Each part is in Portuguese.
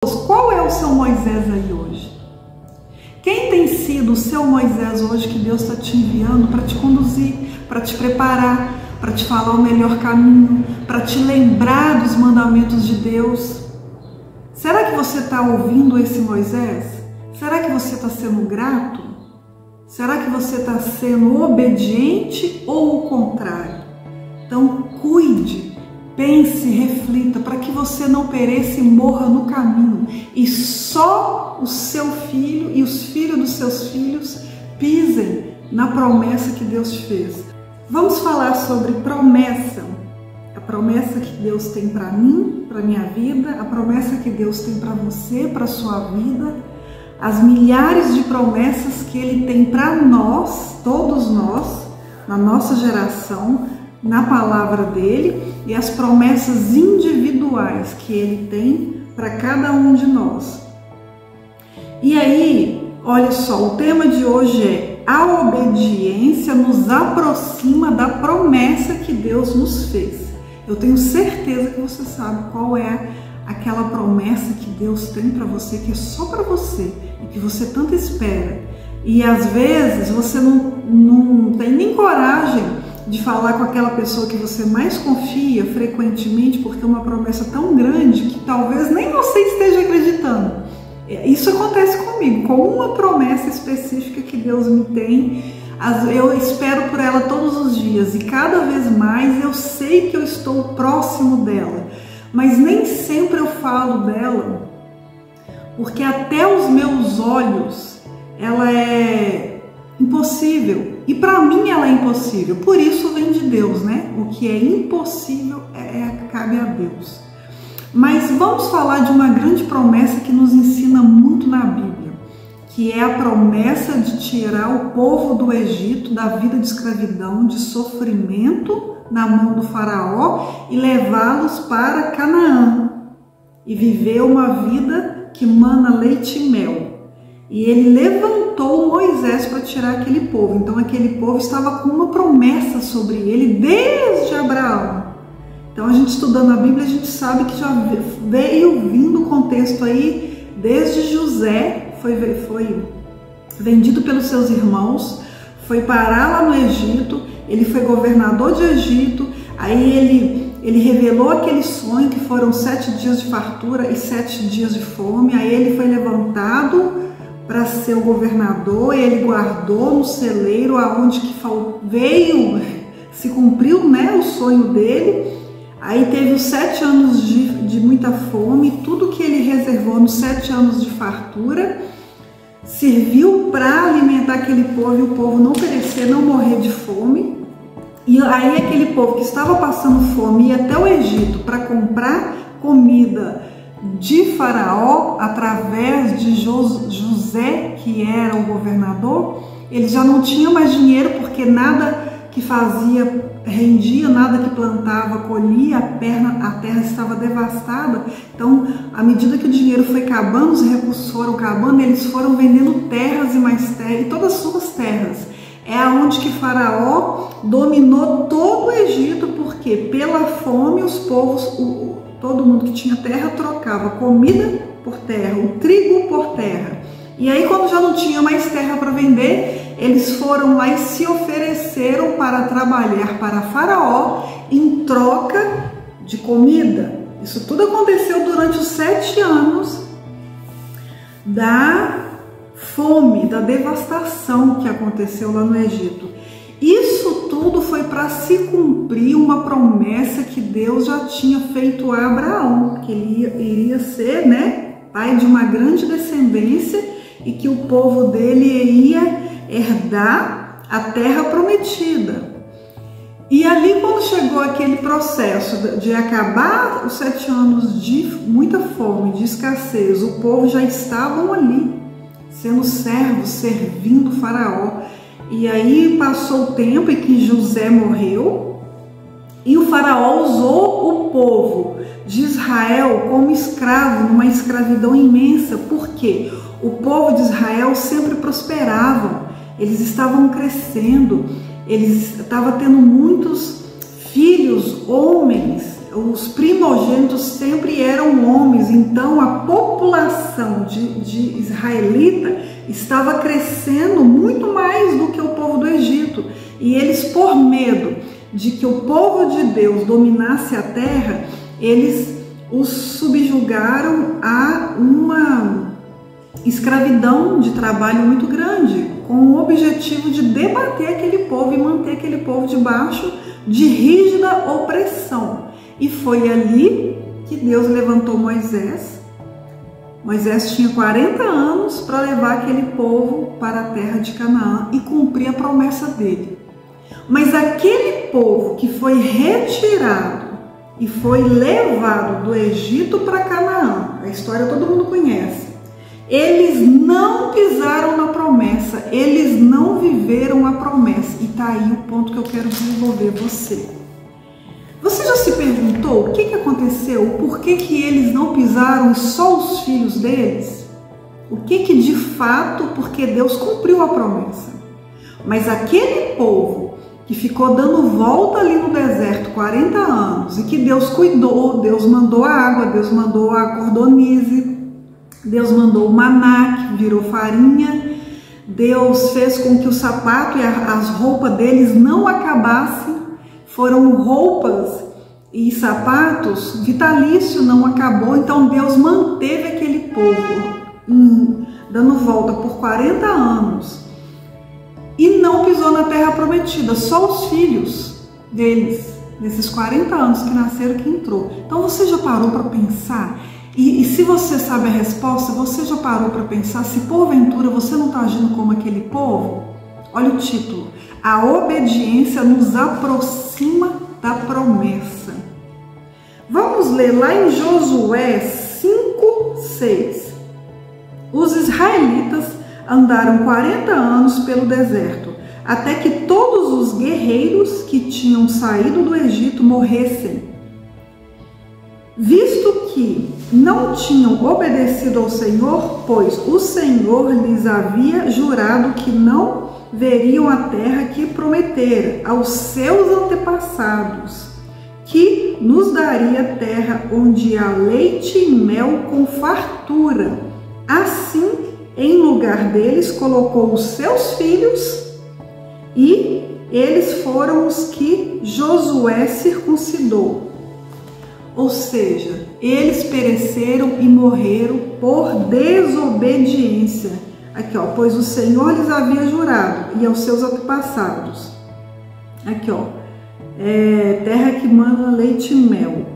Qual é o seu Moisés aí hoje? Quem tem sido o seu Moisés hoje que Deus está te enviando para te conduzir, para te preparar, para te falar o melhor caminho, para te lembrar dos mandamentos de Deus? Será que você está ouvindo esse Moisés? Será que você está sendo grato? Será que você está sendo obediente ou o contrário? Então cuide, pense, reflita, para que você não pereça e morra no caminho e só o seu filho e os filhos dos seus filhos pisem na promessa que Deus te fez. Vamos falar sobre promessa. A promessa que Deus tem para mim, para minha vida, a promessa que Deus tem para você, para sua vida, as milhares de promessas que Ele tem para nós, todos nós, na nossa geração, na palavra dele, e as promessas individuais que Ele tem para cada um de nós. E aí, olha só, o tema de hoje é: a obediência nos aproxima da promessa que Deus nos fez. Eu tenho certeza que você sabe qual é aquela promessa que Deus tem para você, que é só para você e que você tanto espera. E às vezes você não tem nem coragem de falar com aquela pessoa que você mais confia frequentemente, porque é uma promessa tão grande que talvez nem você esteja acreditando. Isso acontece comigo, com uma promessa específica que Deus me tem. Eu espero por ela todos os dias e cada vez mais eu sei que eu estou próximo dela, mas nem sempre eu falo dela, porque até os meus olhos ela é impossível, e para mim ela é impossível, por isso vem de Deus, né? O que é impossível cabe a Deus. Mas vamos falar de uma grande promessa que nos ensina muito na Bíblia, que é a promessa de tirar o povo do Egito, da vida de escravidão, de sofrimento na mão do faraó e levá-los para Canaã e viver uma vida que mana leite e mel. E ele levantou Moisés para tirar aquele povo. Então aquele povo estava com uma promessa sobre ele desde Abraão. Então a gente estudando a Bíblia, a gente sabe que já veio vindo o contexto aí desde José, foi vendido pelos seus irmãos, foi parar lá no Egito, ele foi governador de Egito, aí ele revelou aquele sonho que foram 7 dias de fartura e 7 dias de fome, aí ele foi levantado para ser o governador, e ele guardou no celeiro aonde que se cumpriu, né, o sonho dele. Aí teve os 7 anos de muita fome, tudo que ele reservou nos 7 anos de fartura serviu para alimentar aquele povo e o povo não perecer, não morrer de fome. E aí aquele povo que estava passando fome ia até o Egito para comprar comida de Faraó através de José, que era o governador. Ele já não tinha mais dinheiro porque nada que fazia rendia, nada que plantava colhia, a terra estava devastada. Então, à medida que o dinheiro foi acabando, os recursos foram acabando, eles foram vendendo terras e mais terras, e todas as suas terras. É aonde que Faraó dominou todo o Egito, porque pela fome os povos, todo mundo que tinha terra trocava comida por terra, o trigo por terra. E aí quando já não tinha mais terra para vender, eles foram lá e se ofereceram para trabalhar para Faraó em troca de comida. Isso tudo aconteceu durante os 7 anos da fome, da devastação que aconteceu lá no Egito. Isso tudo foi para se cumprir uma promessa que Deus já tinha feito a Abraão, que ele iria ser, né, pai de uma grande descendência e que o povo dele iria herdar a terra prometida. E ali, quando chegou aquele processo de acabar os 7 anos de muita fome, de escassez, o povo já estavam ali, sendo servos, servindo o Faraó. E aí passou o tempo em que José morreu e o Faraó usou o povo de Israel como escravo, numa escravidão imensa. Por quê? O povo de Israel sempre prosperava, eles estavam crescendo, eles estavam tendo muitos filhos, homens, os primogênitos sempre eram homens, então a população de israelita estava crescendo muito mais do que o povo do Egito. E eles, por medo de que o povo de Deus dominasse a terra, eles os subjugaram a uma escravidão de trabalho muito grande, com o objetivo de debater aquele povo e manter aquele povo debaixo de rígida opressão. E foi ali que Deus levantou Moisés. Moisés tinha 40 anos para levar aquele povo para a terra de Canaã e cumprir a promessa dele. Mas aquele povo que foi retirado e foi levado do Egito para Canaã, a história todo mundo conhece, eles não pisaram na promessa, eles não viveram a promessa. E tá aí o ponto que eu quero desenvolver você. Você já se perguntou o que aconteceu? Por que eles não pisaram e só os filhos deles? O que de fato, porque Deus cumpriu a promessa. Mas aquele povo que ficou dando volta ali no deserto 40 anos e que Deus cuidou, Deus mandou a água, Deus mandou a cordonize, Deus mandou o maná que virou farinha, Deus fez com que o sapato e as roupas deles não acabassem, foram roupas e sapatos, vitalício não acabou, então Deus manteve aquele povo dando volta por 40 anos e não pisou na terra prometida, só os filhos deles, nesses 40 anos que nasceram, que entrou. Então você já parou para pensar? E se você sabe a resposta, você já parou para pensar se porventura você não está agindo como aquele povo? Olha o título: a obediência nos aproxima da promessa. Vamos ler lá em Josué 5:6. Os israelitas andaram 40 anos pelo deserto, até que todos os guerreiros que tinham saído do Egito morressem. Visto que não tinham obedecido ao Senhor, pois o Senhor lhes havia jurado que não veriam a terra que prometera aos seus antepassados, que nos daria terra onde há leite e mel com fartura. Assim, em lugar deles, colocou os seus filhos, e eles foram os que Josué circuncidou. Ou seja, eles pereceram e morreram por desobediência. Aqui, ó, pois o Senhor lhes havia jurado, e aos seus antepassados. Aqui, ó, terra que mana leite e mel.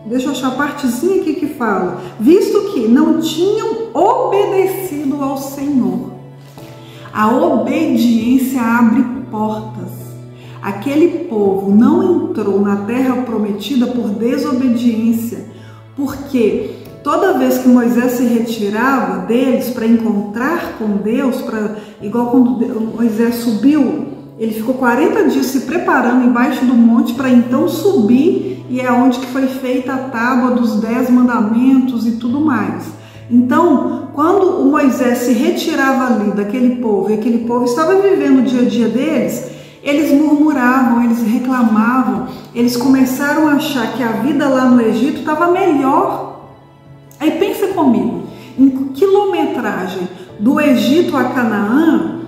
Deixa eu achar a partezinha aqui que fala: visto que não tinham obedecido ao Senhor. A obediência abre portas. Aquele povo não entrou na terra prometida por desobediência, porque toda vez que Moisés se retirava deles para encontrar com Deus, igual quando Moisés subiu, ele ficou 40 dias se preparando embaixo do monte para então subir, e é onde que foi feita a tábua dos 10 mandamentos e tudo mais. Então, quando o Moisés se retirava ali daquele povo, e aquele povo estava vivendo o dia a dia deles, eles murmuravam, eles reclamavam, eles começaram a achar que a vida lá no Egito estava melhor. Aí pensa comigo, em quilometragem do Egito a Canaã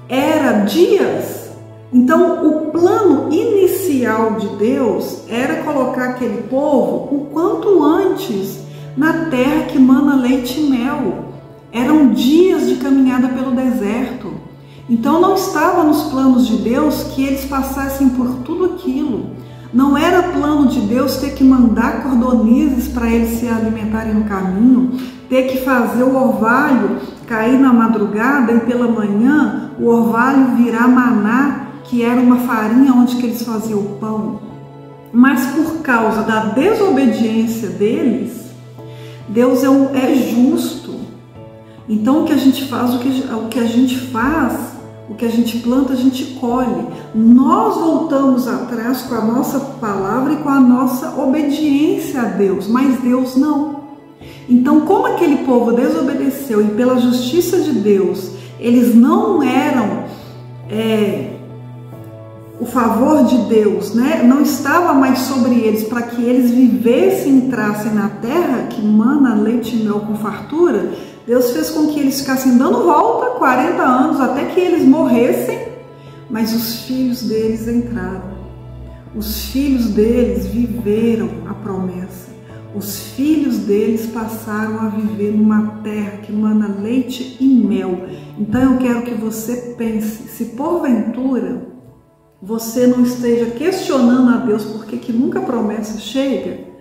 era dias. Então o plano inicial de Deus era colocar aquele povo o quanto antes na terra que mana leite e mel. Eram dias de caminhada pelo deserto. Então não estava nos planos de Deus que eles passassem por tudo aquilo. Não era plano de Deus ter que mandar cordonizes para eles se alimentarem no caminho, ter que fazer o orvalho cair na madrugada e pela manhã o orvalho virar maná, que era uma farinha onde que eles faziam o pão. Mas por causa da desobediência deles, Deus é justo. Então o que a gente faz, o que a gente faz, o que a gente planta, a gente colhe. Nós voltamos atrás com a nossa palavra e com a nossa obediência a Deus, mas Deus não. Então, como aquele povo desobedeceu e pela justiça de Deus, eles não eram o favor de Deus, né, não estava mais sobre eles para que eles vivessem e entrassem na terra que mana leite e mel com fartura, Deus fez com que eles ficassem dando volta 40 anos até que eles morressem, mas os filhos deles entraram. Os filhos deles viveram a promessa. Os filhos deles passaram a viver numa terra que mana leite e mel. Então eu quero que você pense, se porventura você não esteja questionando a Deus porque que nunca a promessa chega,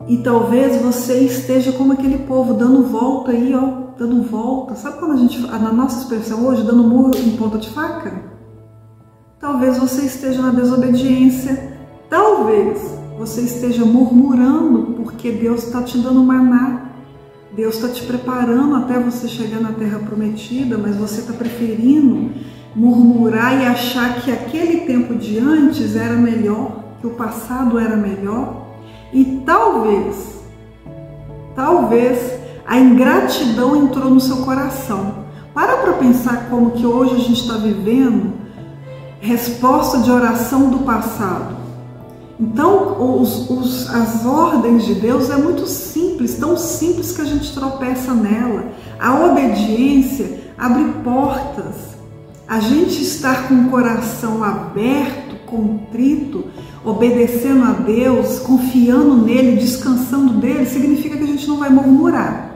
e talvez você esteja como aquele povo dando volta aí, ó, dando volta. Sabe quando a gente, na nossa expressão hoje, dando murro em ponta de faca? Talvez você esteja na desobediência, talvez você esteja murmurando porque Deus está te dando maná, Deus está te preparando até você chegar na terra prometida, mas você está preferindo murmurar e achar que aquele tempo de antes era melhor, que o passado era melhor. E talvez a ingratidão entrou no seu coração. Para pensar como que hoje a gente está vivendo resposta de oração do passado. Então, as ordens de Deus é muito simples, tão simples que a gente tropeça nela. A obediência abre portas. A gente estar com o coração aberto, contrito, obedecendo a Deus, confiando nele, descansando dele, significa que a gente não vai murmurar.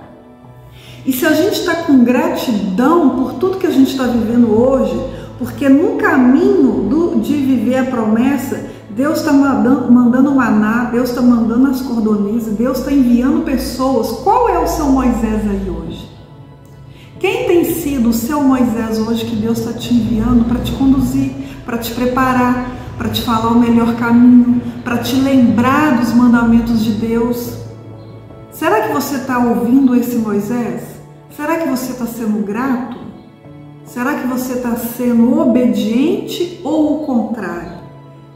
E se a gente está com gratidão por tudo que a gente está vivendo hoje, porque no caminho de viver a promessa, Deus está mandando maná, Deus está mandando as cordonizas, Deus está enviando pessoas. Qual é o seu Moisés aí hoje? Quem tem sido o seu Moisés hoje que Deus está te enviando para te conduzir, para te preparar, para te falar o melhor caminho, para te lembrar dos mandamentos de Deus? Será que você está ouvindo esse Moisés? Será que você está sendo grato? Será que você está sendo obediente ou o contrário?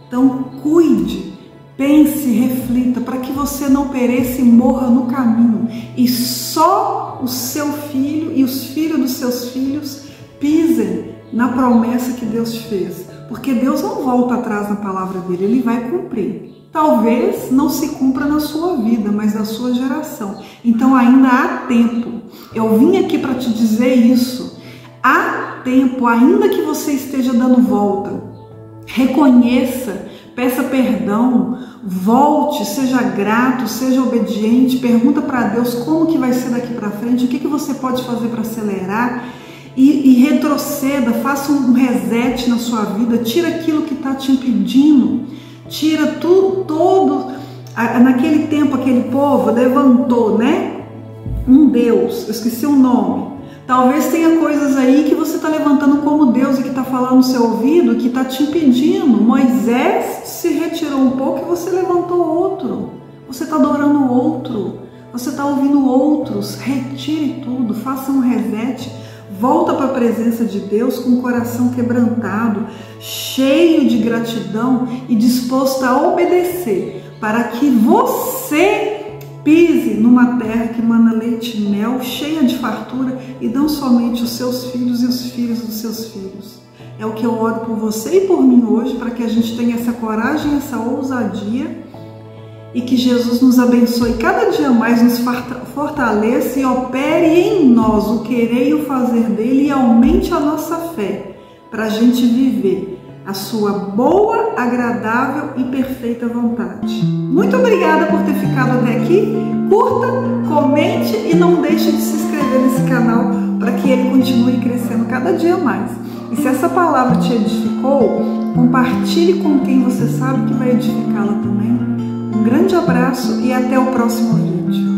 Então cuide, pense, reflita, para que você não pereça e morra no caminho e só o seu filho e os filhos dos seus filhos pisem na promessa que Deus te fez. Porque Deus não volta atrás na palavra dele, ele vai cumprir. Talvez não se cumpra na sua vida, mas na sua geração. Então ainda há tempo. Eu vim aqui para te dizer isso. Há tempo, ainda que você esteja dando volta. Reconheça, peça perdão, volte, seja grato, seja obediente, pergunta para Deus como que vai ser daqui para frente, o que você pode fazer para acelerar e retroceda, faça um reset na sua vida, tira aquilo que está te impedindo, tira tudo. Naquele tempo aquele povo levantou, né? Um Deus, eu esqueci o nome. Talvez tenha coisas aí que você está levantando como Deus e que está falando no seu ouvido, que está te impedindo. Moisés se retirou um pouco e você levantou outro. Você está adorando outro. Você está ouvindo outros. Retire tudo, faça um reset. Volta para a presença de Deus com o coração quebrantado, cheio de gratidão e disposto a obedecer, para que você pise numa terra que mana leite e mel, cheia de fartura, e não somente os seus filhos e os filhos dos seus filhos. É o que eu oro por você e por mim hoje, para que a gente tenha essa coragem, essa ousadia, e que Jesus nos abençoe cada dia mais, nos fortaleça e opere em nós o querer e o fazer dele, e aumente a nossa fé, para a gente viver a sua boa, agradável e perfeita vontade. Muito obrigada por ter ficado até aqui. Curta, comente e não deixe de se inscrever nesse canal para que ele continue crescendo cada dia mais. E se essa palavra te edificou, compartilhe com quem você sabe que vai edificá-la também. Um grande abraço e até o próximo vídeo.